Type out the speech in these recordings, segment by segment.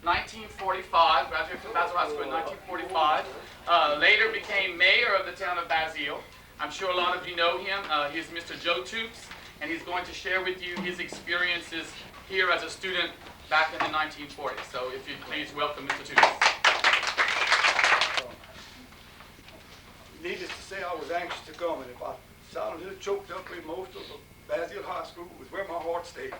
1945, graduated from Basile High School in 1945. Later became mayor of the town of Basile. I'm sure a lot of you know him. He's Mr. Joe Toups, and he's going to share with you his experiences here as a student back in the 1940s. So if you'd please welcome Mr. Toups. Needless to say, I was anxious to come, and if I sound a little choked up with most of Basile High School was where my heart stayed.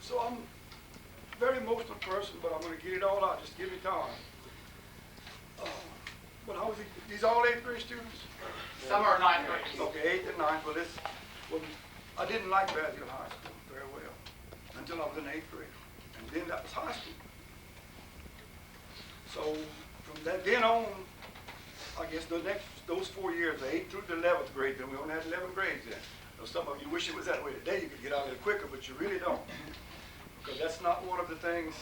So I'm a very emotional person, but I'm going to get it all out. Just give me time. But how was it? These all 8th grade students? Some are 9th grade. Okay, 8th and 9th. Well, I didn't like Basile High School very well until I was in 8th grade, and then that was high school. So from that then on, I guess those 4 years, the 8th through the 11th grade, then we only had 11 grades then. Now, some of you wish it was that way today. You could get out a little quicker, but you really don't. Because that's not one of the things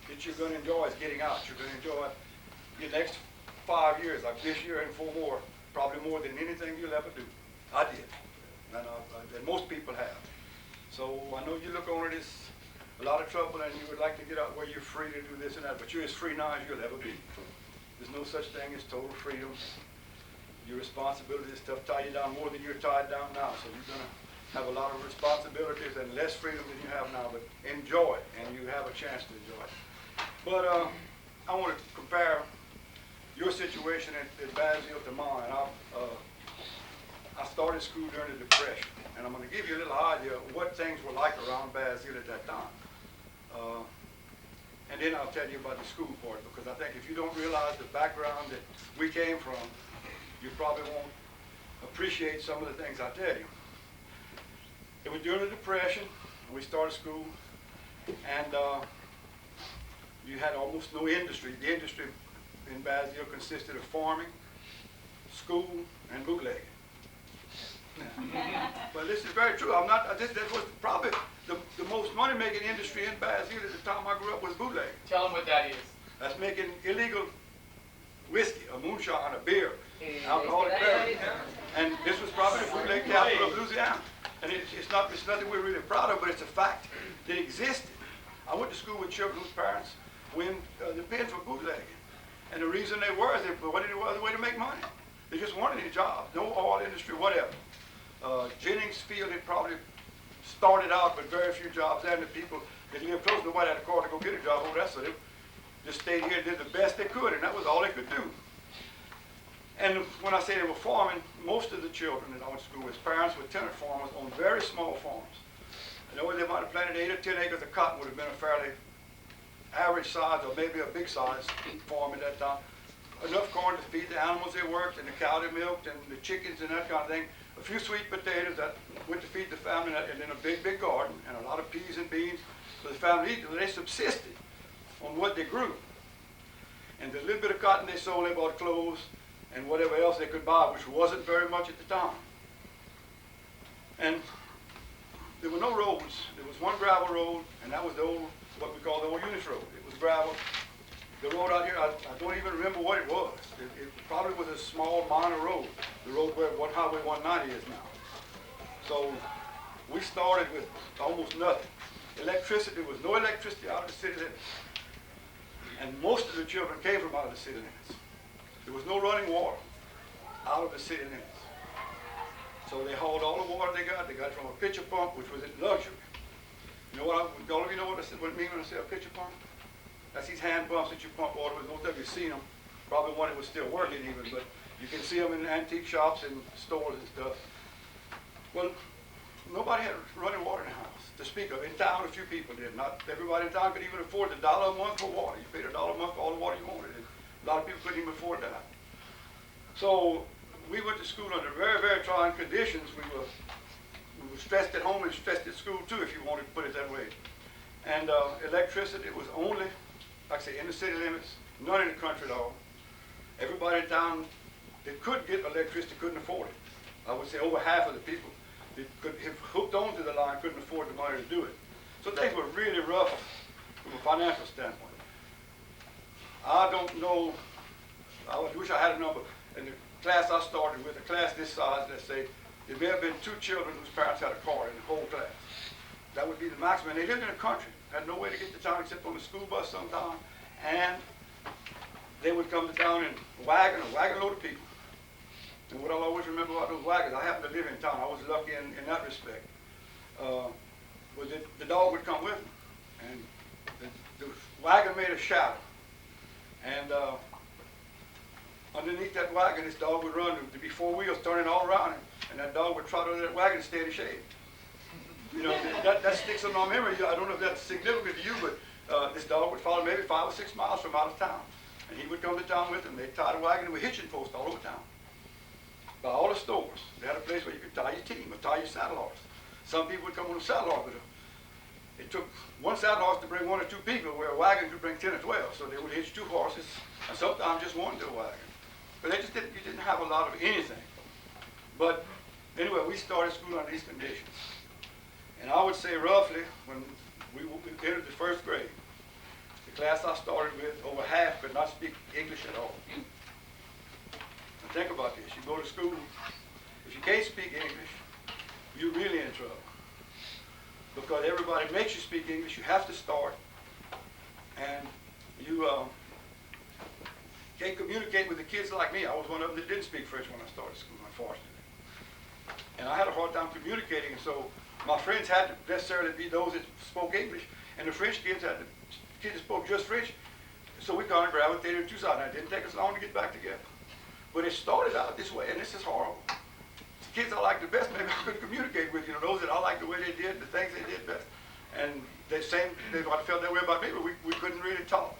that you're going to enjoy is getting out. You're going to enjoy your next 5 years, like this year and 4 more, probably more than anything you'll ever do. I did. And most people have. So I know you look on it as a lot of trouble and you would like to get out where you're free to do this and that, but you're as free now as you'll ever be. There's no such thing as total freedom. Your responsibilities stuff tie you down more than you're tied down now. So you're going to have a lot of responsibilities and less freedom than you have now, but enjoy it, and you have a chance to enjoy it. But I want to compare your situation at Basile to mine. I started school during the Depression, and I'm going to give you a little idea of what things were like around Basile at that time. And then I'll tell you about the school part, because I think if you don't realize the background that we came from, you probably won't appreciate some of the things I tell you. It was during the Depression, we started school, and you had almost no industry. The industry in Basile consisted of farming, school, and bootlegging. But this is very true. That was probably the most money-making industry in Basile at the time I grew up was bootlegging. Tell them what that is. That's making illegal whiskey, a moonshine, a beer, alcoholic beverage. And this was probably the bootleg capital of Louisiana. And it's nothing we're really proud of, but it's a fact that existed. I went to school with children whose parents went the pen for bootlegging. And the reason they were is they wanted a way to make money. They just wanted any job, no oil industry, whatever. Jennings Field had probably started out with very few jobs, and the people that lived close, nobody had a car to go get a job over there, so they just stayed here and did the best they could, and that was all they could do. And when I say they were farming, most of the children that I went to school with, parents were tenant farmers on very small farms. And though they might have planted 8 or 10 acres of cotton, would have been a fairly average size or maybe a big size farm at that time. Enough corn to feed the animals they worked, and the cow they milked, and the chickens and that kind of thing. A few sweet potatoes that went to feed the family, and then a big garden, and a lot of peas and beans for the family to eat. They subsisted on what they grew. And the little bit of cotton they sold, they bought clothes and whatever else they could buy, which wasn't very much at the time. And there were no roads. There was one gravel road, and that was the old, what we call the old Eunice Road. It was gravel. The road out here, I don't even remember what it was. It probably was a small minor road, the road where Highway 190 is now. So we started with almost nothing. Electricity, there was no electricity out of the city limits. And most of the children came from out of the city limits. There was no running water out of the city limits. So they hauled all the water they got. They got it from a pitcher pump, which was a luxury. You know what all of you know what I mean when I say a pitcher pump? That's these hand pumps that you pump water with. Most of you have seen them. Probably one that was still working even, but you can see them in antique shops and stores and stuff. Well, nobody had running water in the house to speak of. In town, a few people did. Not everybody in town could even afford $1 a month for water. You paid $1 a month for all the water you wanted. And a lot of people couldn't even afford that. So we went to school under very, very trying conditions. We were stressed at home and stressed at school too, if you wanted to put it that way. And electricity was only, like I say, in the city limits, none in the country at all. Everybody in town that could get electricity couldn't afford it. I would say over half of the people that could have hooked onto the line couldn't afford the money to do it. So things were really rough from a financial standpoint. I don't know, I wish I had a number. In the class I started with, a class this size, let's say, there may have been 2 children whose parents had a car in the whole class. That would be the maximum. And they lived in the country. had no way to get to town except on the school bus sometime, and they would come to town in a wagon load of people. And what I'll always remember about those wagons, I happened to live in town, I was lucky in that respect, was that the dog would come with me. And the wagon made a shadow. And underneath that wagon, this dog would run. There'd be four wheels turning all around him. And that dog would trot under that wagon and stay in the shade. You know, that sticks in my memory. I don't know if that's significant to you, but this dog would follow maybe 5 or 6 miles from out of town. And he would come to town with him. They'd tie the wagon with hitching posts all over town. By all the stores. They had a place where you could tie your team or tie your saddle horse. Some people would come on a saddle horse with them. It took one saddle horse to bring 1 or 2 people, where a wagon could bring 10 or 12. So they would hitch 2 horses, and sometimes just one to a wagon. But they just you didn't have a lot of anything. But anyway, we started school under these conditions. And I would say roughly, when we entered the 1st grade, the class I started with, over half could not speak English at all. Now think about this. You go to school, if you can't speak English, you're really in trouble. Because everybody makes you speak English, you have to start. And you can't communicate with the kids like me. I was one of them that didn't speak French when I started school, unfortunately. And I had a hard time communicating, and so my friends had to necessarily be those that spoke English, and the French kids had the kids that spoke just French. So we kind of gravitated to two sides. It didn't take us long to get back together. But it started out this way, and this is horrible. The kids I liked the best, maybe I could communicate with, you know, those that I liked the way they did, the things they did best. And they felt that way about me, but we couldn't really talk.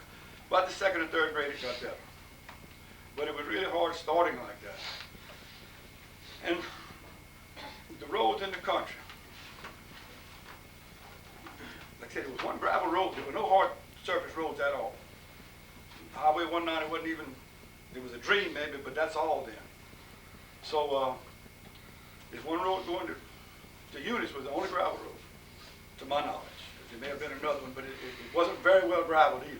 About the 2nd and 3rd grade, it got better. But it was really hard starting like that. And the roads in the country, like I said, it was one gravel road. There were no hard surface roads at all. Highway 190 wasn't even, it was a dream maybe, but that's all then. So this one road going to Eunice was the only gravel road, to my knowledge. There may have been another one, but it wasn't very well graveled either.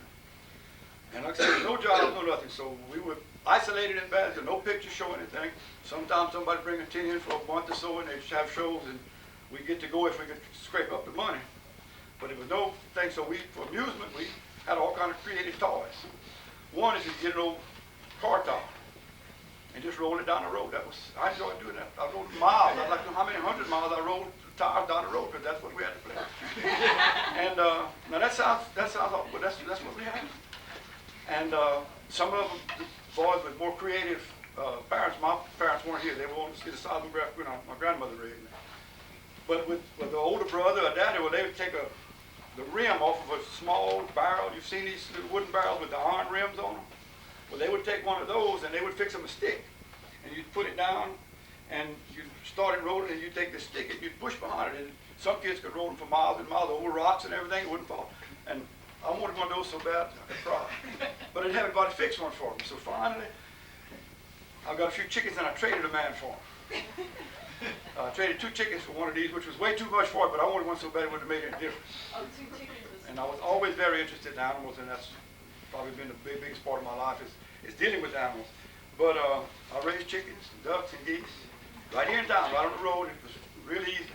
And like I said, no jobs, no nothing. So we were isolated in Basile, no pictures show anything. Sometimes somebody bring a tin in for a month or so, and they'd have shows, and we'd get to go if we could scrape up the money. But it was no thing, so for amusement, we had all kind of creative toys. One is to get an old car tire and just roll it down the road. I enjoyed doing that. I rode miles. I'd like to know how many 100 miles I rolled tires down the road, because that's what we had to play. And now that sounds awful, but that's what we had. And some of them, the boys with more creative parents, my parents weren't here. They were on the seismograph when my grandmother raised me. But with the older brother or daddy, well, they would take the rim off of a small barrel. You've seen these little wooden barrels with the iron rims on them? Well, they would take one of those and they would fix them a stick. And you'd put it down and you'd start it rolling, and you'd take the stick and you'd push behind it. And some kids could roll them for miles and miles over rocks and everything. It wouldn't fall. And I wanted one of those so bad I could cry. But I didn't have anybody fix one for me. So finally, I got a few chickens and I traded a man for them. I traded 2 chickens for one of these, which was way too much for it, but I wanted one so bad it wouldn't have made any difference. Oh, 2 chickens. And I was always very interested in animals, and that's probably been the biggest part of my life is dealing with animals. But I raised chickens, and ducks, and geese right here in town, right on the road. It was really easy.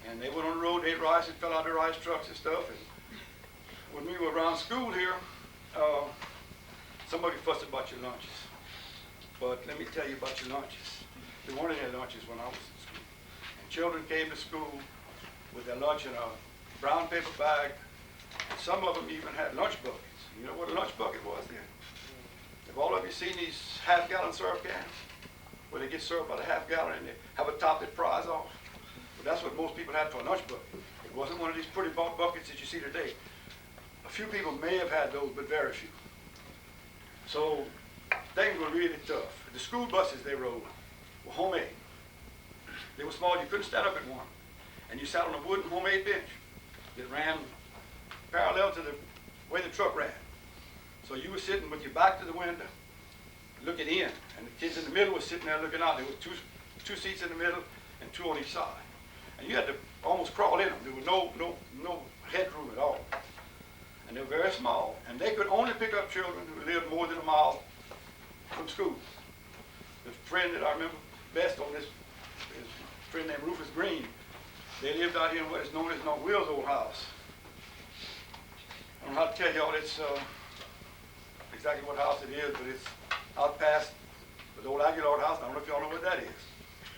And they went on the road, they ate rice, and fell out of the rice trucks and stuff. And when we were around school here, somebody fussed about your lunches. But let me tell you about your lunches. There weren't any lunches when I was in school. And children came to school with their lunch in a brown paper bag. And some of them even had lunch buckets. You know what a lunch bucket was then? Have all of you seen these half-gallon syrup cans? Where they get syrup by the half-gallon and they have a top that pries off? Well, that's what most people had for a lunch bucket. It wasn't one of these pretty buckets that you see today. A few people may have had those, but very few. So things were really tough. The school buses they rode were homemade. They were small. You couldn't stand up in one. And you sat on a wooden homemade bench that ran parallel to the way the truck ran. So you were sitting with your back to the window, looking in, and the kids in the middle were sitting there looking out. There were two seats in the middle and 2 on each side. And you had to almost crawl in them. There was no headroom at all. And they were very small. And they could only pick up children who lived more than a mile from school. The friend that I remember best on this is a friend named Rufus Green. They lived out here in what is known as Will's old house. don't know how to tell y'all it's exactly what house it is, but it's out past the old Aguilar house. I don't know if y'all know what that is.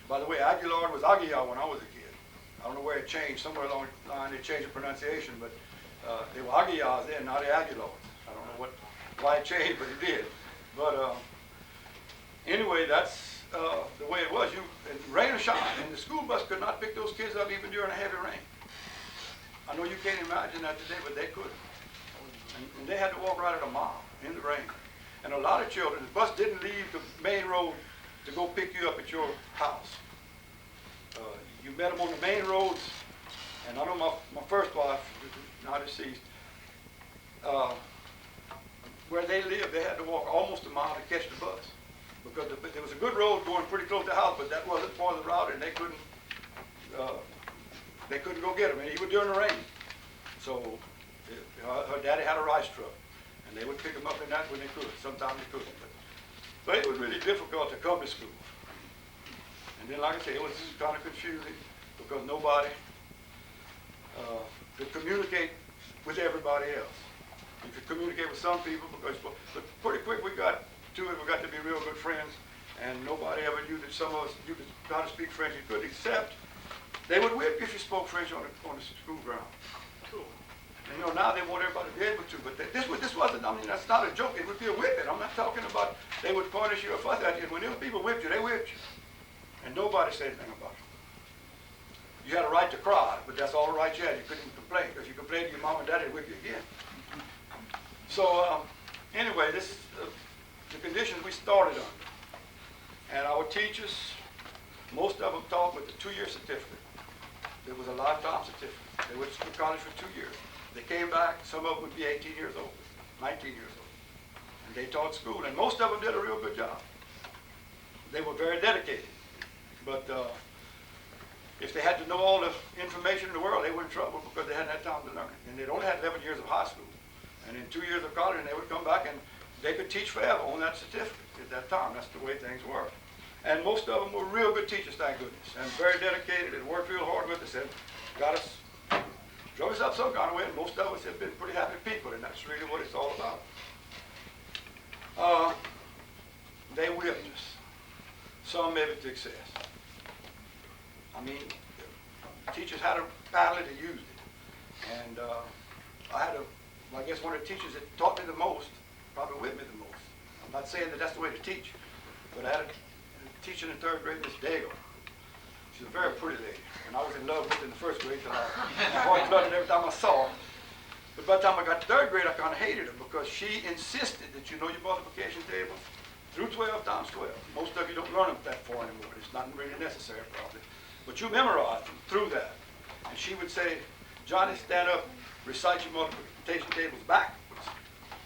By the way, Aguilar was Aguilar when I was a kid. I don't know where it changed. Somewhere along the line they changed the pronunciation, but they were Aguilars then, not the Aguilars. I don't know why it changed, but it did. But anyway, that's the way it was. Rain or shine, and the school bus could not pick those kids up even during a heavy rain. I know you can't imagine that today, but they could. And they had to walk right at a mile in the rain. And a lot of children, the bus didn't leave the main road to go pick you up at your house. You met them on the main roads, and I know my first wife, now deceased, where they lived, they had to walk almost a mile to catch the bus. Because there was a good road going pretty close to the house, but that wasn't part of the route, and they couldn't go get him, and even during the rain. So her daddy had a rice truck, and they would pick him up in that when they could. Sometimes they couldn't. But it was really difficult to come to school. And then, like I say, it was kind of confusing because nobody could communicate with everybody else. You could communicate with some people, but pretty quick we got to it. We got to be real good friends, and nobody ever knew that some of us knew how to speak French. You could, except they would whip if you spoke French on the school ground. Cool. And now they want everybody to be able to, but this wasn't, I mean, that's not a joke. It would be a whipping. I'm not talking about they would punish you or fuss at you. When those people whipped you, they whipped you. And nobody said anything about it. You had a right to cry, but that's all the right you had. You couldn't complain. If you complained to your mom and dad, they'd whip you again. So anyway, this is the conditions we started under. And our teachers, most of them taught with a 2-year certificate. It was a lifetime certificate. They went to college for 2 years. They came back, some of them would be 18 years old, 19 years old. And they taught school, and most of them did a real good job. They were very dedicated. But if they had to know all the information in the world, they were in trouble because they hadn't had time to learn it. And they'd only had 11 years of high school. And in 2 years of college, and they would come back and they could teach forever on that certificate at that time. That's the way things were. And most of them were real good teachers, thank goodness, and very dedicated and worked real hard with us and got us, drove us up some kind of way, and most of us have been pretty happy people, and that's really what it's all about. They whipped us, some maybe to excess. I mean, teachers had a palate and used it. And I guess one of the teachers that taught me the most, probably whipped me the most. I'm not saying that that's the way to teach, but I had a teacher in 3rd grade, Miss Dale. She's a very pretty lady, and I was in love with her in the 1st grade, so I always loved her every time I saw her. But by the time I got to 3rd grade, I kind of hated her because she insisted that you know your multiplication tables through 12 times 12. Most of you don't learn them that far anymore. It's not really necessary, probably. But you memorize them through that. And she would say, Johnny, stand up, recite your multiplication tables backwards.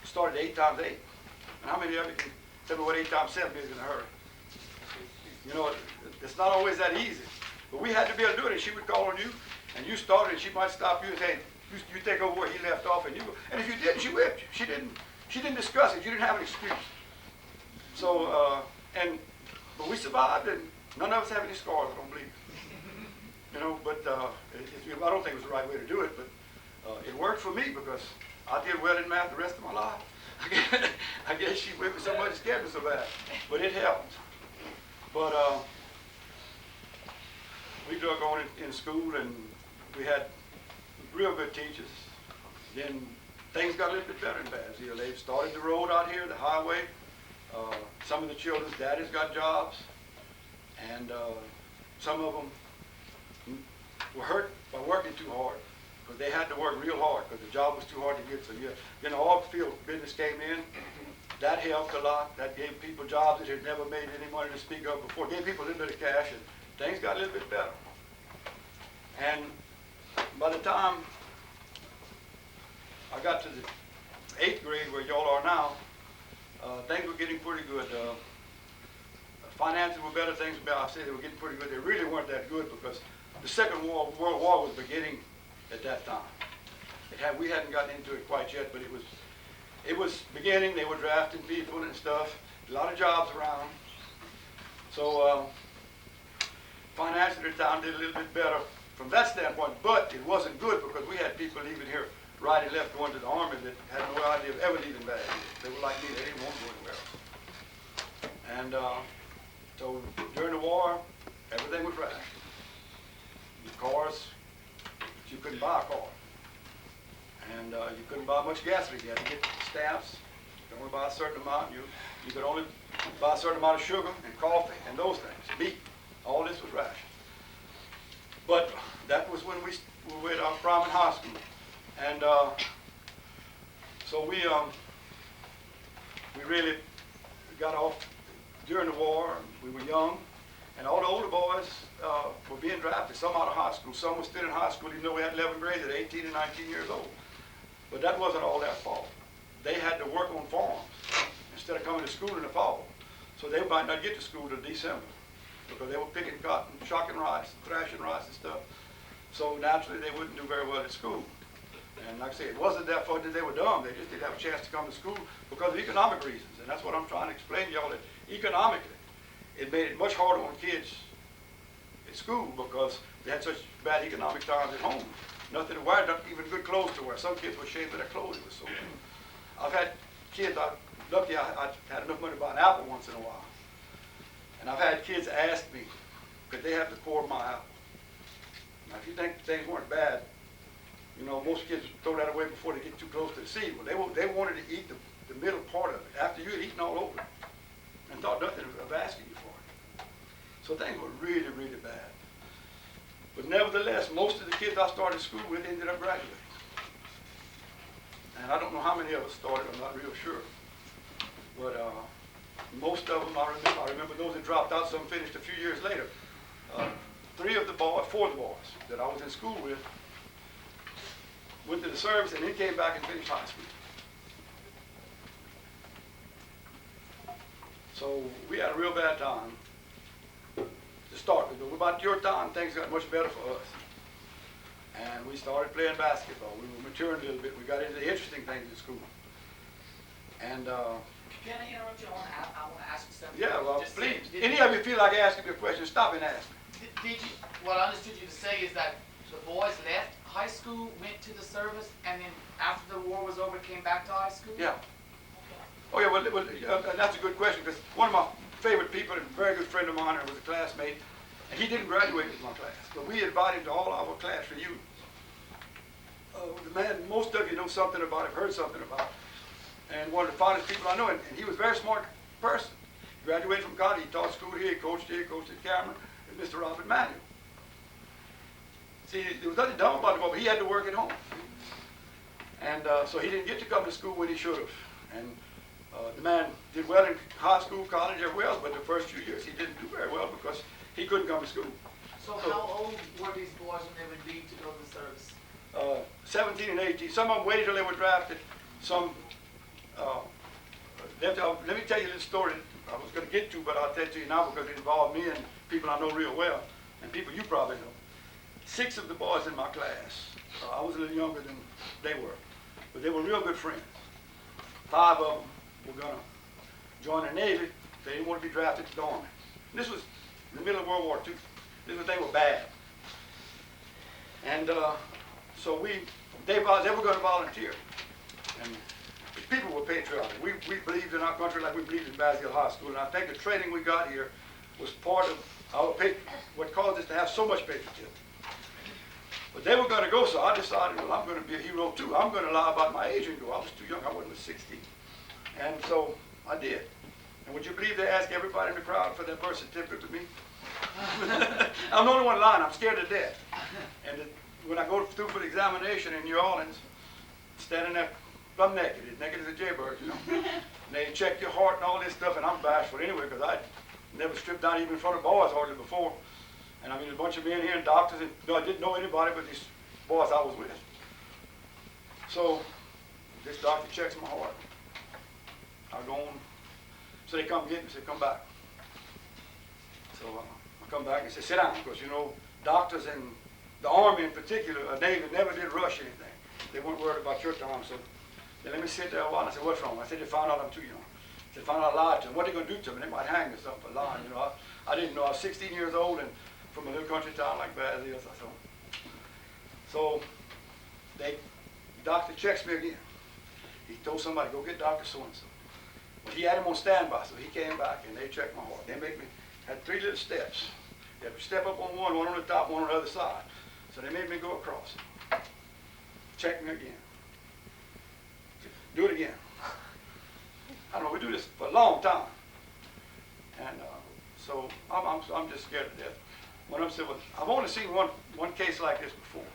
Start at 8 times 8. And how many of you can tell me what 8 times 7 is in a hurry? You know, it's not always that easy. But we had to be able to do it, and she would call on you, and you started, and she might stop you and say, you take over where he left off, and you go. And if you didn't, she whipped you. She didn't discuss it. You didn't have an excuse. So, but we survived, and none of us have any scars, I don't believe. You know, but I don't think it was the right way to do it, but it worked for me because I did well in math the rest of my life. I guess she whipped me so much, it scared me so bad, but it helped. But we dug on in school, and we had real good teachers. Then things got a little bit better in Basile. They started the road out here, the highway. Some of the children's daddies got jobs, and some of them were hurt by working too hard because they had to work real hard because the job was too hard to get. So then the oil field business came in. That helped a lot. That gave people jobs that had never made any money to speak of before. Gave people a little bit of cash, and things got a little bit better. And by the time I got to the 8th grade, where y'all are now, things were getting pretty good. Finances were better. Things were better. I say they were getting pretty good. They really weren't that good because the Second World War was beginning at that time. We hadn't gotten into it quite yet, but it was beginning. They were drafting people and stuff. A lot of jobs around. So financially, the town did a little bit better from that standpoint, but it wasn't good because we had people leaving here right and left going to the Army that had no idea of ever leaving Basile. They were like me, they didn't want to go anywhere else. And so during the war, everything was rationed. The cars, you couldn't buy a car. And you couldn't buy much gasoline. You had to get stamps. You could only buy a certain amount. You could only buy a certain amount of sugar and coffee and those things, meat. All this was rationed. But that was when we were at our primary high school. And so we really got off during the war. We were young, and all the older boys were being drafted, some out of high school. Some were still in high school, even though we had 11th grade at 18 and 19 years old. But that wasn't all their fault. They had to work on farms instead of coming to school in the fall. So they might not get to school till December because they were picking cotton, shocking rice, thrashing rice and stuff. So naturally they wouldn't do very well at school. And like I say, it wasn't their fault that they were dumb. They just didn't have a chance to come to school because of economic reasons. And that's what I'm trying to explain to y'all, that economically, it made it much harder on kids at school because they had such bad economic times at home. Nothing to wear, not even good clothes to wear. Some kids were ashamed of their clothes. It was so bad. I've had kids, lucky I had enough money to buy an apple once in a while. And I've had kids ask me, could they have the core of my apple? Now, if you think things weren't bad, you know, most kids throw that away before they get too close to the seed. Well, they wanted to eat the middle part of it after you had eaten all over it and thought nothing of asking you for it. So things were really, really bad. But nevertheless, most of the kids I started school with ended up graduating. And I don't know how many of us started, I'm not real sure. But most of them, I remember those that dropped out, some finished a few years later. 4 of the boys that I was in school with went to the service and then came back and finished high school. So we had a real bad time to start with. But about your time, things got much better for us. And we started playing basketball. We were maturing a little bit. We got into the interesting things at school. And can I interrupt you? I want to ask you something. yeah, well, Just please. say, Any of you feel like asking me a question, stop and ask me. Did you? What I understood you to say is that the boys left high school, went to the service, and then after the war was over, came back to high school? Yeah. Okay. Oh, yeah, well that's a good question, because one of my favorite people, and a very good friend of mine, was a classmate, and he didn't graduate with my class, but we invited him to all our class reunions. The man, most of you know something about him, heard something about him, and one of the finest people I know, and he was a very smart person. He graduated from college, he taught school here, he coached at Cameron, and Mr. Robert Manuel. See, there was nothing dumb about him, but he had to work at home. And so he didn't get to come to school when he should have. And the man did well in high school, college, everywhere else, but the first few years he didn't do very well because he couldn't come to school. So how old were these boys when they would leave to go to the service? 17 and 18. Some of them waited till they were drafted. Some, let me tell you this story I was going to get to, but I'll tell it to you now because it involved me and people I know real well, and people you probably know. 6 of the boys in my class, I was a little younger than they were, but they were real good friends. 5 of them were going to join the Navy. They didn't want to be drafted to the Army. And this was in the middle of World War II. They were bad. And so they were going to volunteer. And people were patriotic. We believed in our country like we believed in Basile High School. And I think the training we got here was part of our what caused us to have so much patriotism. But they were going to go, so I decided, well, I'm going to be a hero too. I'm going to lie about my age and go. I was too young. I wasn't 16. And so I did. And would you believe they asked everybody in the crowd for their birth certificate to me? I'm the only one lying. I'm scared to death. And when I go through for the examination in New Orleans, standing there, I'm naked. As naked as a jaybird, you know. And they check your heart and all this stuff, and I'm bashful anyway because I never stripped down even in front of boys hardly before. And I mean, a bunch of men here and doctors, and I didn't know anybody but these boys I was with. So this doctor checks my heart. I go on. So they come get me, say, come back. So I come back and say, sit down, because you know, doctors and the Army in particular, Navy, never did rush anything. They weren't worried about your time, so they let me sit there a while. I said, what's wrong? I said, they found out I'm too young. They found out I lied to them. What are they going to do to me? They might hang me or something for lying. You know, I didn't know. I was 16 years old and from a little country town like Basile. So they The doctor checks me again. He told somebody, go get Dr. So-and-so. Well, he had him on standby, so he came back and they checked my heart. They had 3 little steps. They had to step up on one on the top, one on the other side. So they made me go across. Check me again. Do it again. I don't know, we do this for a long time. And so I'm just scared to death. One of them said, well, I've only seen one case like this before.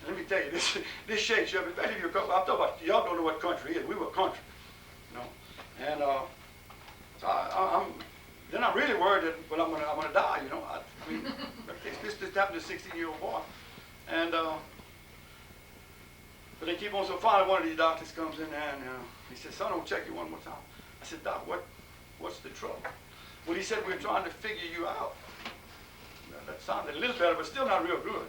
Let me tell you, this shakes you up, especially if you're, I'm talking about, y'all don't know what country is. We were a country, you know. And so then I'm really worried that, well, I'm gonna die, you know. I mean, this happened to a 16-year-old boy. And, but they keep on, so finally one of these doctors comes in there and he says, son, I'll check you one more time. I said, Doc, what's the trouble? Well, he said, we're trying to figure you out. Well, that sounded a little better, but still not real good.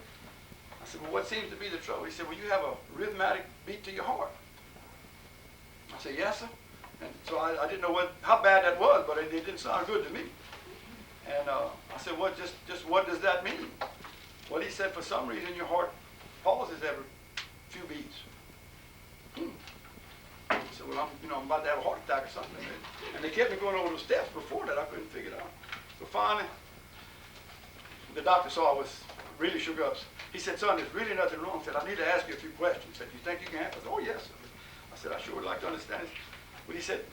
I said, well, what seems to be the trouble? He said, well, you have a rhythmic beat to your heart. I said, yes, sir. And so I didn't know how bad that was, but it didn't sound good to me. And I said, well, just what does that mean? Well, he said, for some reason, your heart pauses every few beats. I said, well, I'm about to have a heart attack or something. And they kept me going over those steps before that. I couldn't figure it out. So finally, the doctor saw I was really shook up. He said, son, there's really nothing wrong. I said, I need to ask you a few questions. He said, you think you can answer? I said, oh, yes. I said, I sure would like to understand it. But he said,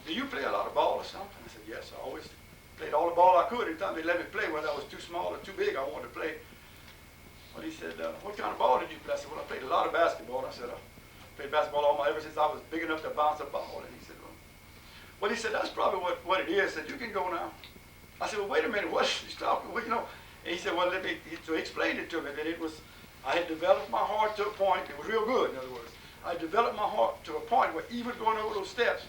do you play a lot of ball or something? I said, yes, I always played all the ball I could. Every time they let me play, whether I was too small or too big, I wanted to play. But he said, what kind of ball did you play? I said, well, I played a lot of basketball. I said, I played basketball ever since I was big enough to bounce a ball. And he said, well, he said, that's probably what it is. He said, you can go now. I said, well, wait a minute, what's he talking? Well, you know. And he said, well, so he explained it to me that I had developed my heart to a point, it was real good, in other words. I developed my heart to a point where even going over those steps,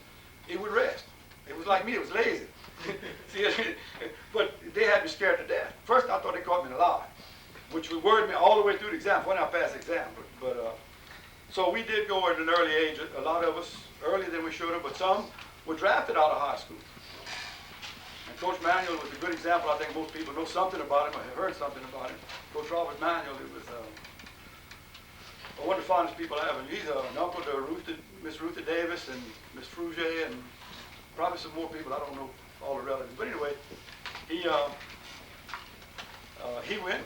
it would rest. It was like me, it was lazy. See, but they had me scared to death. First, I thought they caught me in a lie, which worried me all the way through the exam. When I passed the exam, so we did go at an early age. A lot of us earlier than we should have, but some were drafted out of high school. And Coach Manuel was a good example. I think most people know something about him or have heard something about him. Coach Robert Manuel, it was one of the finest people I have. And he's an uncle to Miss Rutha Davis and Miss Frugier and probably some more people. I don't know all the relatives. But anyway, he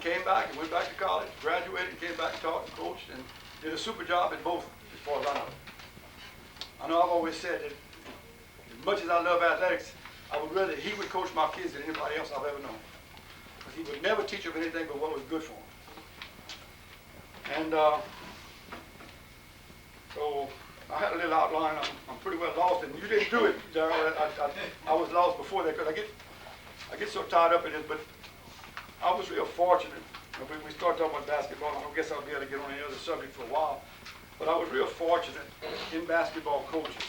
came back and went back to college, graduated, came back and taught and coached and did a super job in both as far as I know. I know I've always said that as much as I love athletics, I would rather he would coach my kids than anybody else I've ever known. Because he would never teach them anything but what was good for them. And so I had a little outline. I'm pretty well lost, and you didn't do it, Darrell. I was lost before that because I get so tied up in it. But I was real fortunate. We start talking about basketball. I don't guess I'll be able to get on any other subject for a while. But I was real fortunate in basketball coaches.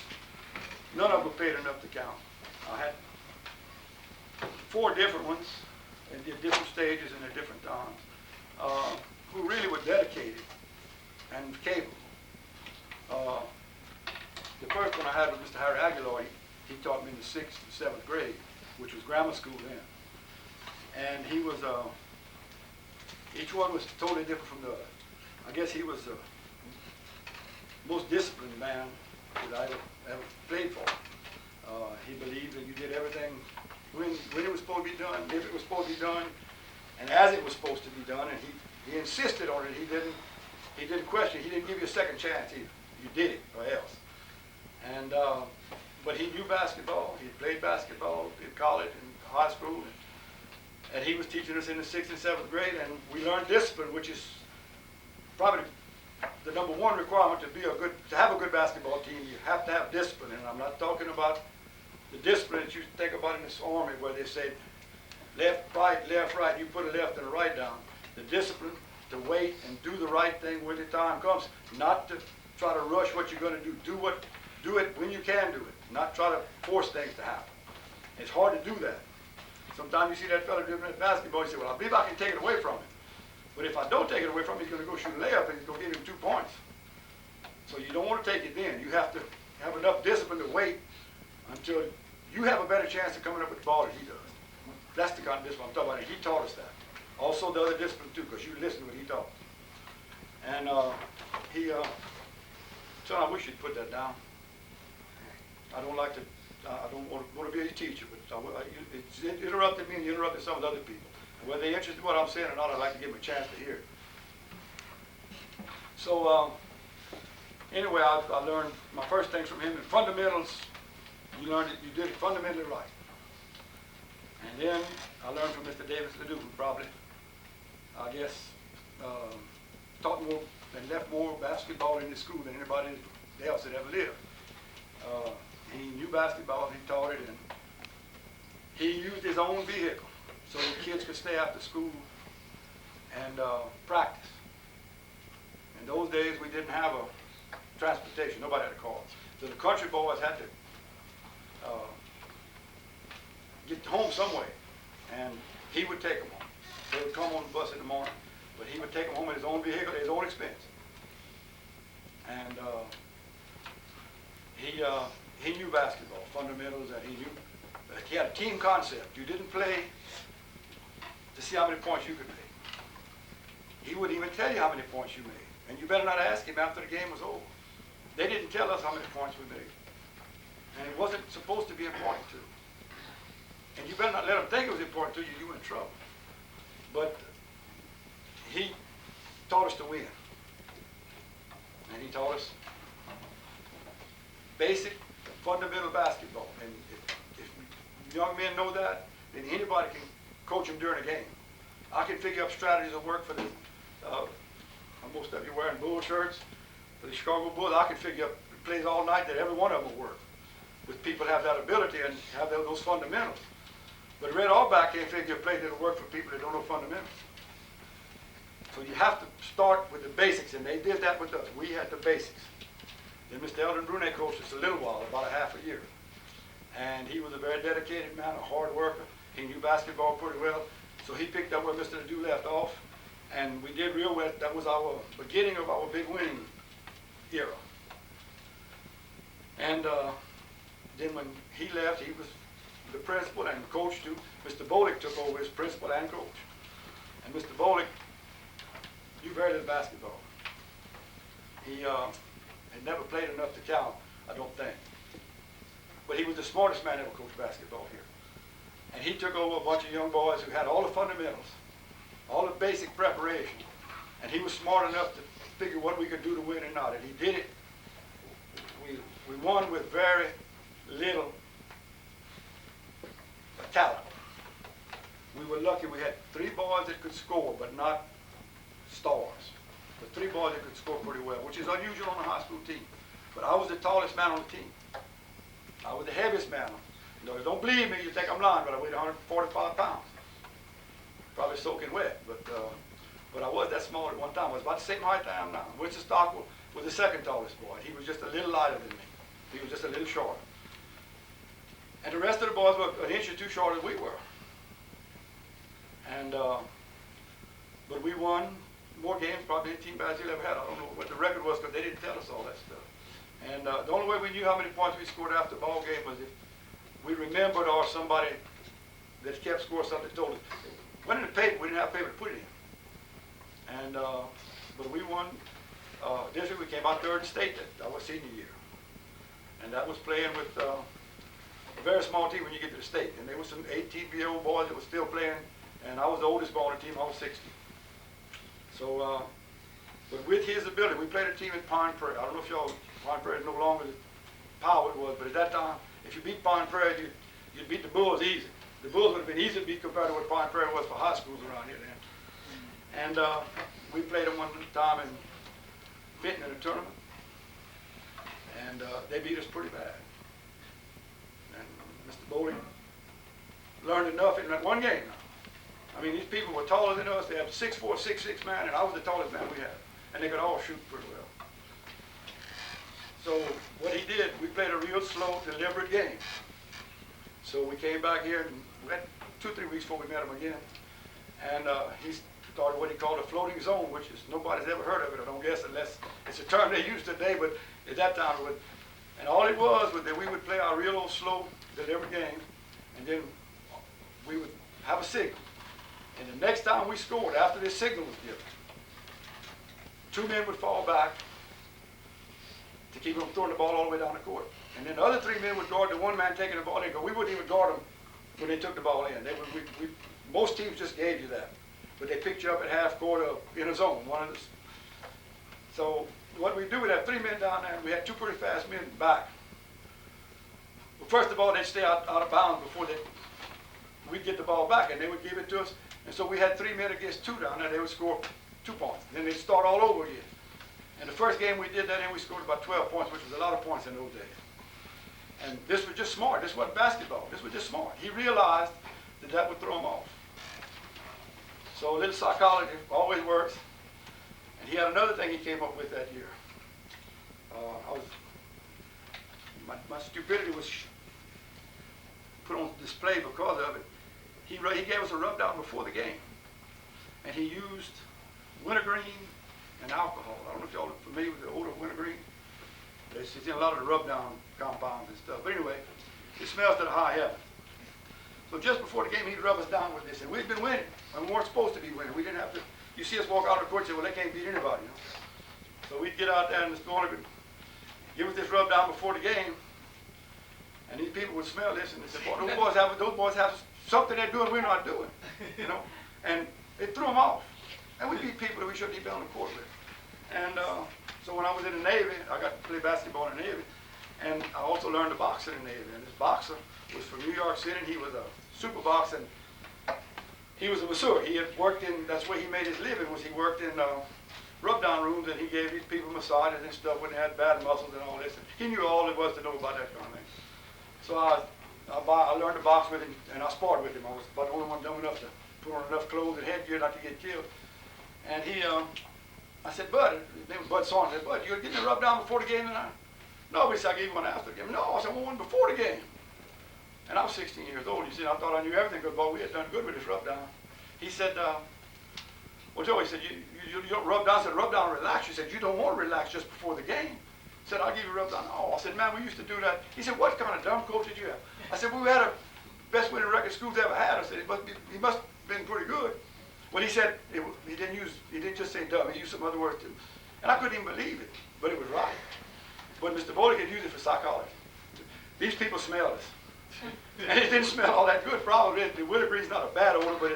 None of them paid enough to count. I had 4 different ones at different stages and at different times who really were dedicated and capable. The first one I had was Mr. Harry Aguilar. He taught me in the 6th and 7th grade, which was grammar school then. And he was, each one was totally different from the other. I guess he was the most disciplined man that I ever played for. He believed that you did everything when it was supposed to be done, if it was supposed to be done, and as it was supposed to be done, and he insisted on it. He didn't question it. He didn't give you a second chance either. You did it or else. And but he knew basketball. He played basketball in college and high school, and he was teaching us in the 6th and 7th grade, and we learned discipline, which is probably the number 1 requirement to have a good basketball team. You have to have discipline, and I'm not talking about the discipline that you think about in this army where they say left, right, you put a left and a right down. The discipline to wait and do the right thing when the time comes, not to try to rush what you're going to do. Do it when you can do it, not try to force things to happen. It's hard to do that. Sometimes you see that fellow dribbling at basketball, you say, well, I believe I can take it away from him. But if I don't take it away from him, he's going to go shoot a layup and he's going to give him 2 points. So you don't want to take it then. You have to have enough discipline to wait until you have a better chance of coming up with the ball than he does. That's the kind of discipline I'm talking about, and he taught us that. Also the other discipline too, because you listen to what he taught. And Son, I wish you'd put that down. I don't like to, I don't want to be a teacher, but it's interrupted me and you interrupted some of the other people. And whether they're interested in what I'm saying or not, I'd like to give them a chance to hear it. So, anyway, I learned my first things from him. In fundamentals, you learned it, you did it fundamentally right. And then I learned from Mr. Davis Ledoux, who probably, I guess, taught more and left more basketball in the school than anybody else that ever lived. He knew basketball, he taught it, and he used his own vehicle so the kids could stay after school and practice. In those days, we didn't have a transportation. Nobody had a car. So the country boys had to get home some way, and he would take them home. They would come on the bus in the morning, but he would take them home in his own vehicle at his own expense. And he knew basketball, fundamentals, and he had a team concept. You didn't play to see how many points you could make. He wouldn't even tell you how many points you made. And you better not ask him after the game was over. They didn't tell us how many points we made. And it wasn't supposed to be important to. And you better not let them think it was important to you, you were in trouble. But he taught us to win. And he taught us basic, fundamental basketball. And if young men know that, then anybody can coach them during a game. I can figure up strategies that work for the, most of you wearing Bull shirts, for the Chicago Bulls. I can figure up plays all night that every one of them will work. With people have that ability and have those fundamentals. But a Red Auerbach can't figure a play that'll work for people that don't know fundamentals. So you have to start with the basics, and they did that with us. We had the basics. Then Mr. Eldon Brunet coached us a little while, about a half a year. And he was a very dedicated man, a hard worker. He knew basketball pretty well. So he picked up where Mr. Ledoux left off, and we did real well. That was our beginning of our big winning era. And then when he left, he was the principal and coach too. Mr. Bolick took over as principal and coach. And Mr. Bolick knew very little basketball. He had never played enough to count, I don't think. But he was the smartest man ever coached basketball here. And he took over a bunch of young boys who had all the fundamentals, all the basic preparation. And he was smart enough to figure what we could do to win or not. And he did it. We won with very little talent. We were lucky we had 3 boys that could score, but not stars. But 3 boys that could score pretty well, which is unusual on a high school team. But I was the tallest man on the team. I was the heaviest man. You know, don't believe me, you think I'm lying, but I weighed 145 pounds. Probably soaking wet, but I was that small at one time. I was about the same height I am now. Winston Stockwell was the second tallest boy. He was just a little lighter than me. He was just a little shorter. And the rest of the boys were an inch or 2 shorter than we were. And, but we won more games probably any team Basile ever had. I don't know what the record was because they didn't tell us all that stuff. And the only way we knew how many points we scored after the ball game was if we remembered or somebody that kept score something told us. Went in the paper, we didn't have paper to put it in. And, but we won. This year we came out 3rd in state our senior year. And that was playing with a very small team when you get to the state. And there were some 18-year-old boys that were still playing. And I was the oldest boy on the team, I was 60. So, but with his ability, we played a team in Pine Prairie. I don't know if y'all, Pine Prairie is no longer the power it was, but at that time, if you beat Pine Prairie, you'd beat the Bulls easy. The Bulls would have been easy to beat compared to what Pine Prairie was for high schools around here then. And we played them one time in Fenton in a tournament. And they beat us pretty bad. And Mr. Bowling learned enough in that one game. I mean, these people were taller than us. They had 6'4", 6'6" man, and I was the tallest man we had. And they could all shoot pretty well. So what he did, we played a real slow, deliberate game. So we came back here, and we had 2 or 3 weeks before we met him again. And he started what he called a floating zone, which is nobody's ever heard of it, I don't guess, unless it's a term they use today, but at that time it was. And all it was that we would play our real old slow, deliberate game, and then we would have a signal. And the next time we scored, after this signal was given, 2 men would fall back, to keep them throwing the ball all the way down the court. And then the other 3 men would guard the one man taking the ball in. We wouldn't even guard them when they took the ball in. Most teams just gave you that. But they picked you up at half court in a zone. So what we do, we'd have 3 men down there, and we had 2 pretty fast men back. Well, first of all, they'd stay out of bounds before we'd get the ball back, and they would give it to us. And so we had 3 men against 2 down there. They would score 2 points. Then they'd start all over again. And the first game we did that, and we scored about 12 points, which was a lot of points in those days. And this was just smart. This wasn't basketball. This was just smart. He realized that would throw him off. So a little psychology always works. And he had another thing he came up with that year. My stupidity was put on display because of it. He gave us a rub down before the game. And he used wintergreen and alcohol. I don't know if y'all are familiar with the odor of wintergreen. It's in a lot of the rub down compounds and stuff. But anyway, it smells to the high heaven. So just before the game, he'd rub us down with this. And we'd been winning. And we weren't supposed to be winning. We didn't have to. You see us walk out of the court and say, well, they can't beat anybody. You know? So we'd get out there and this morning, give us this rub down before the game. And these people would smell this and they said, boy, those boys have something they're doing we're not doing. You know? And it threw them off. And we beat people that we shouldn't even be on the court with. And so when I was in the Navy, I got to play basketball in the Navy. And I also learned to box in the Navy. And this boxer was from New York City. And he was a super boxer. And he was a masseur. He had worked in, that's where he made his living, was he worked in rub-down rooms, and he gave these people massages and stuff when they had bad muscles and all this. And he knew all there was to know about that kind of thing. So I learned to box with him, and I sparred with him. I was about the only one dumb enough to put on enough clothes and headgear not to get killed. And I said, Bud, his name was Bud Saunders. I said, Bud, you getting a rub down before the game tonight? No, he said, I gave you one after the game. No, I said, I want one before the game. And I was 16 years old. He said, I thought I knew everything because, boy, we had done good with this rub down. He said, well, Joe, he said, you don't rub down. I said, rub down and relax. He said, you don't want to relax just before the game. He said, I'll give you a rub down. Oh, I said, man, we used to do that. He said, what kind of dumb coach did you have? I said, well, we had a best winning record school's ever had. I said, he must have been pretty good. Well, he said, he didn't just say dumb, he used some other words too. And I couldn't even believe it, but it was right. But Mr. Bowley could use it for psychology. These people smelled us. And it didn't smell all that good, probably. The wintergreen's not a bad odor, but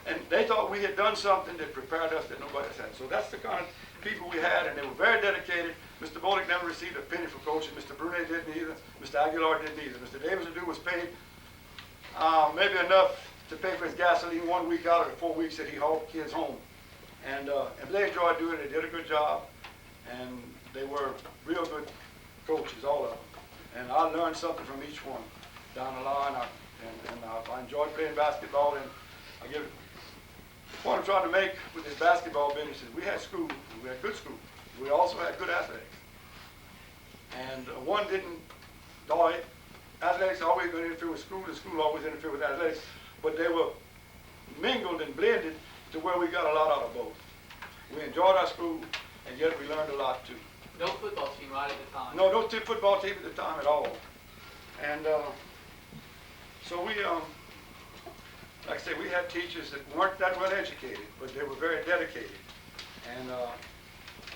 and they thought we had done something that prepared us that nobody else had. So that's the kind of people we had, and they were very dedicated. Mr. Bolick never received a penny for coaching. Mr. Brunet didn't either. Mr. Aguilar didn't either. Mr. Davis was paid maybe enough to pay for his gasoline 1 week out of the 4 weeks that he hauled kids home. And they enjoyed doing it. They did a good job. And they were real good coaches, all of them. And I learned something from each one down the line. I enjoyed playing basketball. And I give it. The point I'm trying to make with this basketball business is we had school. We had good school. We also had good athletics. And athletics always going to interfere with school. The school always interfered with athletics. But they were mingled and blended to where we got a lot out of both. We enjoyed our school, and yet we learned a lot too. No football team right at the time. No football team at the time at all. And so we, like I say, we had teachers that weren't that well educated, but they were very dedicated. And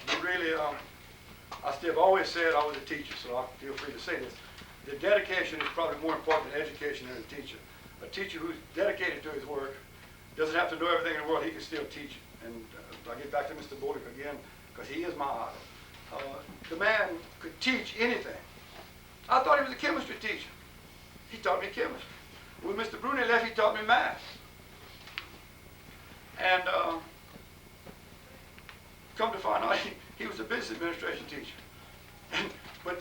we really, I still have always said I was a teacher, so I feel free to say this. The dedication is probably more important than education than a teacher. A teacher who's dedicated to his work doesn't have to know everything in the world. He can still teach it. And I'll get back to Mr. Bolick again, because he is my idol. The man could teach anything. I thought he was a chemistry teacher. He taught me chemistry. When Mr. Brunet left, he taught me math. And come to find out, he was a business administration teacher. But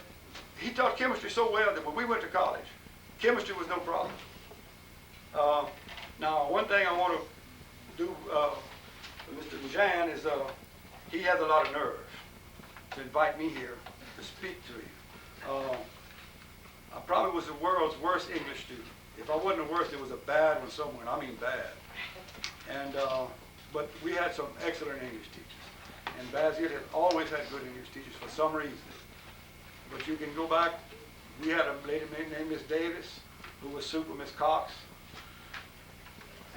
he taught chemistry so well that when we went to college, chemistry was no problem. Now, one thing I want to do with Mr. Lejean is he has a lot of nerve to invite me here to speak to you. I probably was the world's worst English student. If I wasn't the worst, it was a bad one somewhere. I mean bad. And but we had some excellent English teachers. And Basile has always had good English teachers for some reason. But you can go back. We had a lady named Miss Davis, who was super, Miss Cox.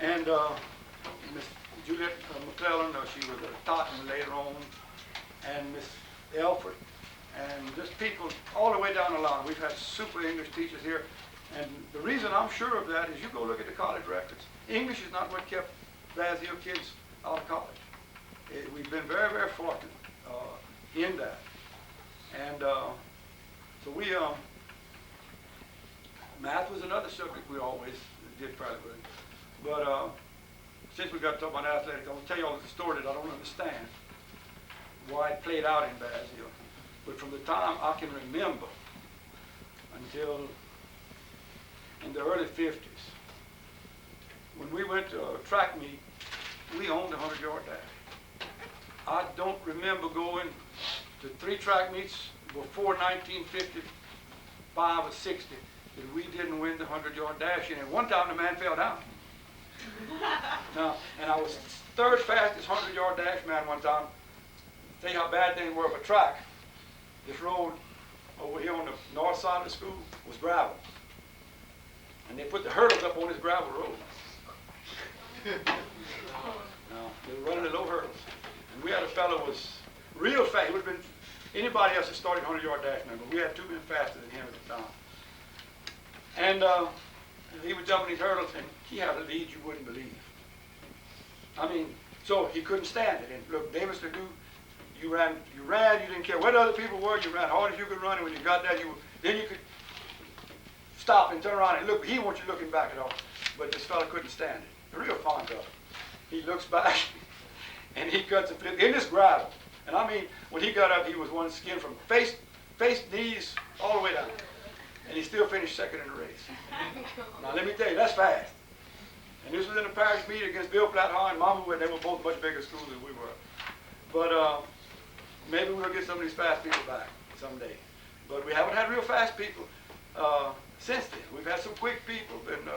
And Miss Juliet McClellan, she was a Totten later on. And Miss Elford. and just people all the way down the line. We've had super English teachers here, and the reason I'm sure of that is you go look at the college records. English is not what kept Basile kids out of college. We've been very, very fortunate in that. And so math was another subject we always did fairly well. But since we got to talk about athletics, I'll tell you all the story that I don't understand why it played out in Basile. But from the time I can remember until in the early 50s, when we went to a track meet, we owned the 100-yard dash. I don't remember going to 3 track meets before 1955 or 60 that we didn't win the 100-yard dash. And one time the man fell down. Now, and I was 3rd fastest 100-yard dash man one time. Tell you how bad things were of a track. This road over here on the north side of the school was gravel. And they put the hurdles up on this gravel road. Now, they were running the low hurdles. And we had a fellow who was real fast. It would have been anybody else that started 100-yard dash man, but we had 2 men faster than him at the time. And he would jump in these hurdles, and he had a lead you wouldn't believe. I mean, so he couldn't stand it. And look, Davis to do, you ran, you didn't care what other people were, you ran hard as you could run, and when you got there, then you could stop and turn around and look. He wants you looking back at all. But this fella couldn't stand it. A real fond of it. He looks back, and he cuts a flip in this gravel. And I mean, when he got up, he was one skin from face, knees, all the way down. And he still finished 2nd in the race. Now, let me tell you, that's fast. And this was in a parish meet against Bill Platt High and Mama Wood. They were both much bigger schools than we were. But maybe we'll get some of these fast people back someday. But we haven't had real fast people since then. We've had some quick people and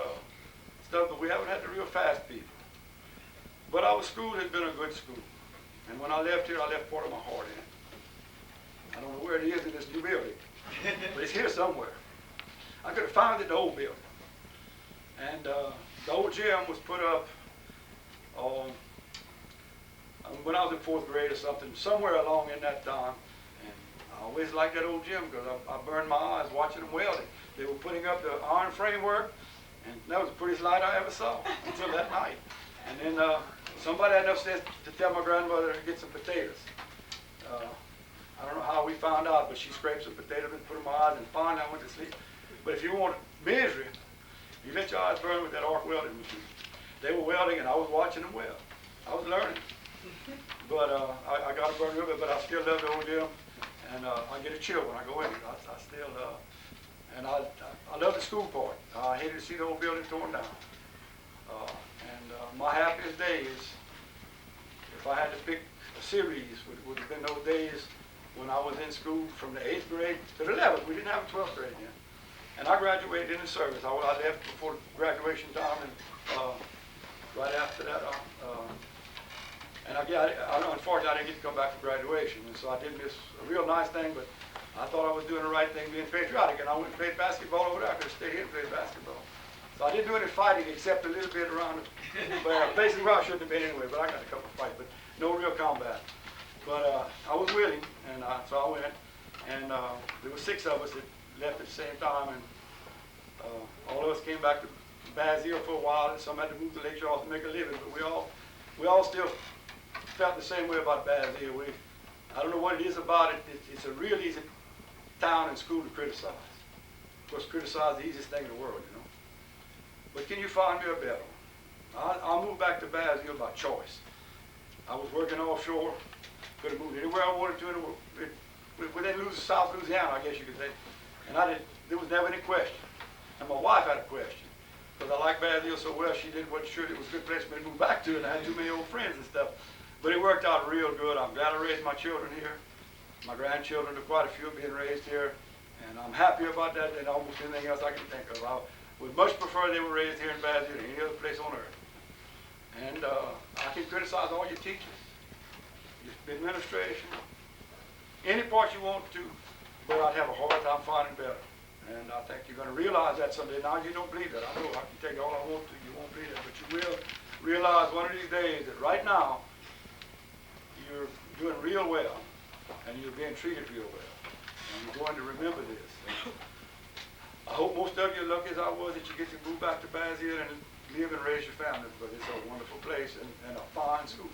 stuff, but we haven't had the real fast people. But our school has been a good school. And when I left here, I left part of my heart in it. I don't know where it is in this new building, but it's here somewhere. I could have found it in the old building. And the old gym was put up when I was in 4th grade or something, somewhere along in that time. And I always liked that old gym because I burned my eyes watching them welding. They were putting up the iron framework, and that was the prettiest light I ever saw until that night. And then somebody had enough sense to tell my grandmother to get some potatoes. I don't know how we found out, but she scraped some potatoes and put them in my eyes, and finally I went to sleep. But if you want misery, you let your eyes burn with that arc welding machine. They were welding, and I was watching them weld. I was learning. But I got to burn a little bit, but I still love the old gym, and I get a chill when I go in it. I still, and I love the school part. I hated to see the old building torn down. My happiest days, if I had to pick a series, would have been those days when I was in school from the 8th grade to the 11th. We didn't have a 12th grade yet. And I graduated in the service. I left before graduation time, and right after that, and unfortunately, I didn't get to come back for graduation. And so I did miss a real nice thing, but I thought I was doing the right thing, being patriotic. And I went and played basketball over there. I could have stayed here and played basketball. So I didn't do any fighting except a little bit around the basically where I shouldn't have been anyway, but I got a couple of fights, but no real combat. But I was willing, and so I went. And there were 6 of us that left at the same time, and all of us came back to Basile for a while, and some had to move to Lake Charles to make a living, but we all still felt the same way about Basile. I don't know what it is about it. It's a real easy town and school to criticize. Of course, criticize is the easiest thing in the world, you know. But can you find me a better one? I moved back to Basile by choice. I was working offshore, could have moved anywhere I wanted to, within South Louisiana, I guess you could say. And there was never any question. And my wife had a question, because I liked Basile so well, she wasn't sure it was a good place for me to move back to, and I had too many old friends and stuff. But it worked out real good. I'm glad I raised my children here. My grandchildren, quite a few being raised here, and I'm happy about that than almost anything else I can think of. I would much prefer they were raised here in Basile than any other place on earth. And I can criticize all your teachers, your administration, any part you want to, but I'd have a hard time finding better. And I think you're going to realize that someday. Now you don't believe that. I know I can tell you all I want to. You won't believe that. But you will realize one of these days that right now you're doing real well and you're being treated real well. And you're going to remember this. I hope most of you are lucky as I was that you get to move back to Basile and live and raise your family, because it's a wonderful place and a fine school.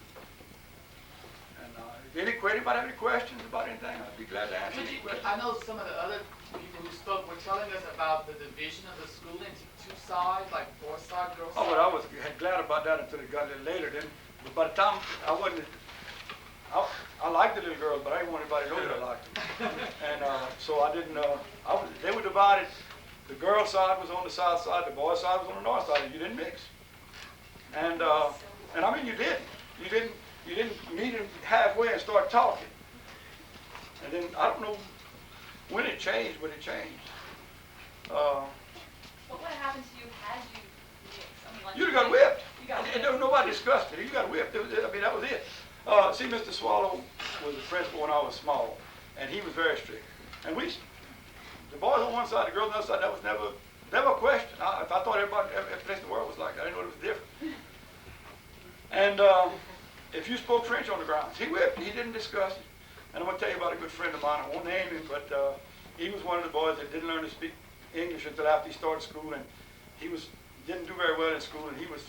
And anybody have any questions about anything? I'd be glad to answer any questions. I know some of the other people who spoke were telling us about the division of the school into two sides, like boys side, girls side. Oh, well, I was glad about that until it got a little later. Then, but by the time I wasn't, I liked the little girls, but I didn't want anybody to know that I liked them. And so I didn't. They were divided. The girls' side was on the south side. The boys' side was on the north side. And you didn't mix. And I mean, you didn't meet them halfway and start talking. And then I don't know when it changed, but it changed. What would have happened to you had you mixed? I mean, like, You'd have got whipped. You got whipped. And nobody discussed it. You got whipped. I mean, that was it. See, Mr. Swallow was the principal when I was small, and he was very strict. And the boys on one side, the girls on the other side, that was never a question. I thought every place in the world was like that. I didn't know it was different. And if you spoke French on the grounds, he whipped. He didn't discuss it. And I'm going to tell you about a good friend of mine. I won't name him, but he was one of the boys that didn't learn to speak English until after he started school, and he didn't do very well in school, and he was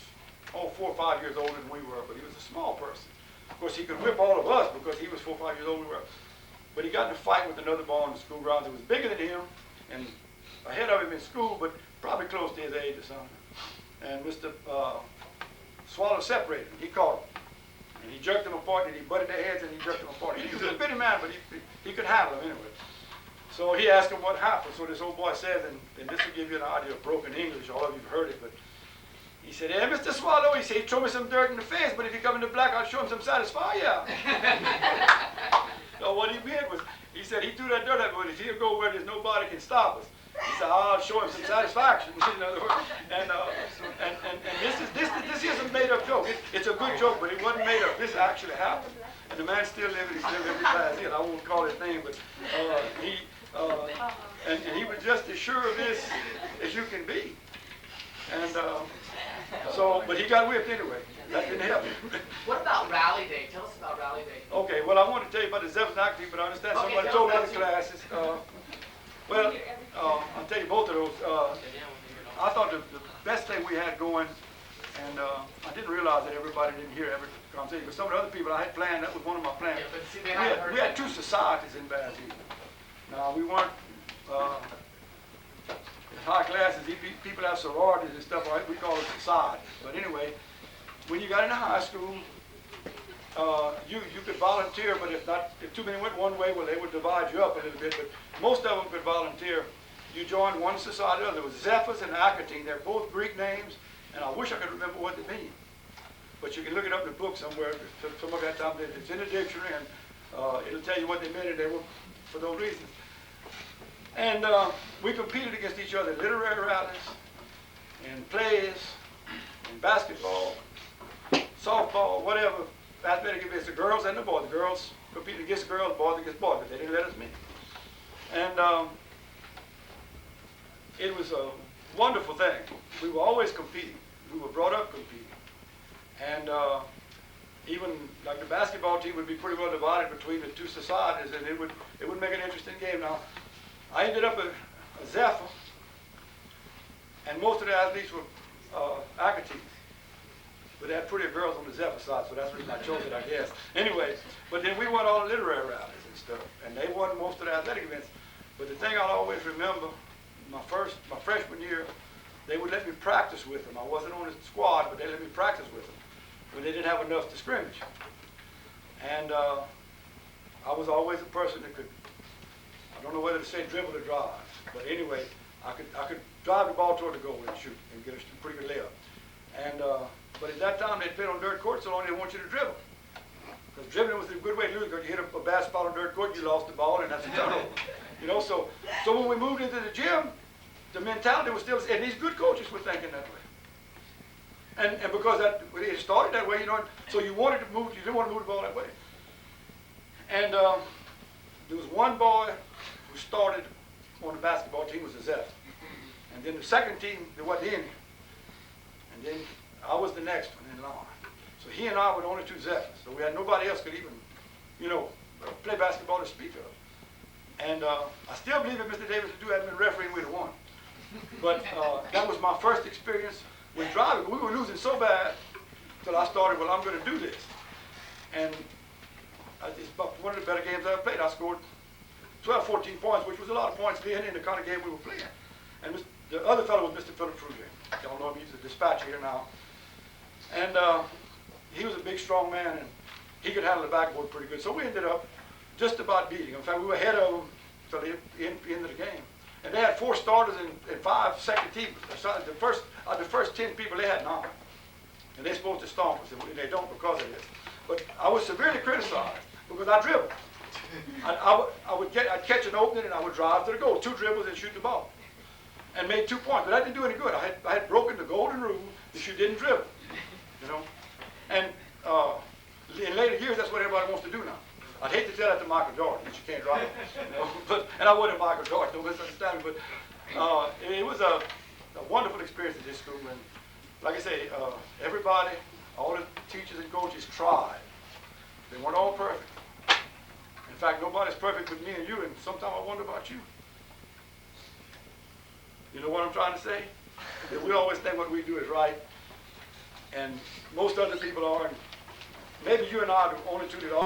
4 or 5 years older than we were, but he was a small person. Of course, he could whip all of us because he was 4 or 5 years older than we were. But he got in a fight with another boy on the school grounds that was bigger than him and ahead of him in school, but probably close to his age or something. And Mr. Swallow separated him. He caught him. And he jerked them apart, and he butted their heads, and he jerked them apart. He was a bitty man, but he could handle them anyway. So he asked him what happened. So this old boy says, and this will give you an idea of broken English, all of you have heard it, but he said, "Hey, Mr. Swallow," he said, "he threw me some dirt in the face, but if he come in the black, I'll show him some satisfaction." So what he meant was, he said he threw that dirt at me, but if he'll go where there's nobody can stop us, he said, "I'll show him some satisfaction." In other words, and this is a made-up joke. It's a good joke, but it wasn't made up. This actually happened. And the man's still living. He's still living in Basile. I won't call his name, but and he was just as sure of this as you can be. And but he got whipped anyway. That didn't help him. What about Rally Day? Tell us about Rally Day. Okay, well, I want to tell you about the Zephyr's activity, but I understand somebody told me other classes. I'll tell you both of those. I thought the best thing we had going, and I didn't realize that everybody didn't hear every conversation, but some of the other people I had planned, that was one of my plans. Yeah, but see, they haven't heard We had two societies in Basile. Now, we weren't high classes. People have sororities and stuff, right? We call it societies. But anyway, when you got into high school, you could volunteer, but if too many went one way, well, they would divide you up a little bit. But most of them could volunteer. You joined one society or the other. There was Zephyrs and Acatine. They're both Greek names, and I wish I could remember what they mean. But you can look it up in the book somewhere. Some of that time it's in the dictionary, and it'll tell you what they meant, and they were for those reasons. And we competed against each other in literary rallies, in plays, in basketball, softball, whatever. Athletic events, the girls and the boys. The girls competed against girls, boys against boys, but they didn't let us meet. And it was a wonderful thing. We were always competing. We were brought up competing. And even like the basketball team would be pretty well divided between the two societies, and it would make an interesting game. Now, I ended up a Zephyr, and most of the athletes were Acatines. But they had prettier girls on the Zephyr side, so that's the reason I chose it, I guess. Anyway, but then we won all the literary rallies and stuff, and they won most of the athletic events. But the thing I'll always remember, my freshman year, they would let me practice with them. I wasn't on the squad, but they let me practice with them when they didn't have enough to scrimmage. And I was always a person that could, I don't know whether to say dribble or drive, but anyway, I could drive the ball toward the goal and shoot and get a pretty good layup. And but at that time, they'd play on dirt court so long they didn't want you to dribble. Because dribbling was a good way to lose, because you hit a basketball on dirt court, you lost the ball, and that's a turnover. You know, so when we moved into the gym, the mentality was still, and these good coaches were thinking that way. And because it started that way, you know, so you wanted to move, you didn't want to move the ball that way. And there was one boy who started on the basketball team, was a Zephyr. And then the second team, there wasn't any. And then I was the next one in line. So he and I were the only two Zephyrs. So we had nobody else could even, you know, play basketball to speak of. And I still believe if Mr. Davis would do hadn't been refereeing, we'd have won. But that was my first experience with driving. We were losing so bad till I started, well, I'm going to do this. And it's about one of the better games I ever played. I scored 12, 14 points, which was a lot of points being in the kind of game we were playing. And the other fellow was Mr. Philip Frugier. Y'all know him, he's a dispatcher here now. And he was a big, strong man, and he could handle the backboard pretty good. So we ended up just about beating him. In fact, we were ahead of them till the end of the game. And they had 4 starters and 5 second teamers. The first 10 people, they had 9. And they're supposed to stomp us, and they don't because of this. But I was severely criticized because I dribbled. I'd catch an opening and I would drive to the goal, 2 dribbles and shoot the ball, and made 2 points. But that didn't do any good. I had broken the golden rule that you didn't dribble, you know. And in later years, that's what everybody wants to do now. I'd hate to tell that to Michael Jordan, that you can't drive, you know. And I wasn't Michael Jordan, don't misunderstand me. But it was a wonderful experience at this school. And like I say, everybody, all the teachers and coaches tried. They weren't all perfect. In fact, nobody's perfect but me and you, and sometimes I wonder about you. You know what I'm trying to say? That we always think what we do is right, and most other people are. And maybe you and I are the only two that are.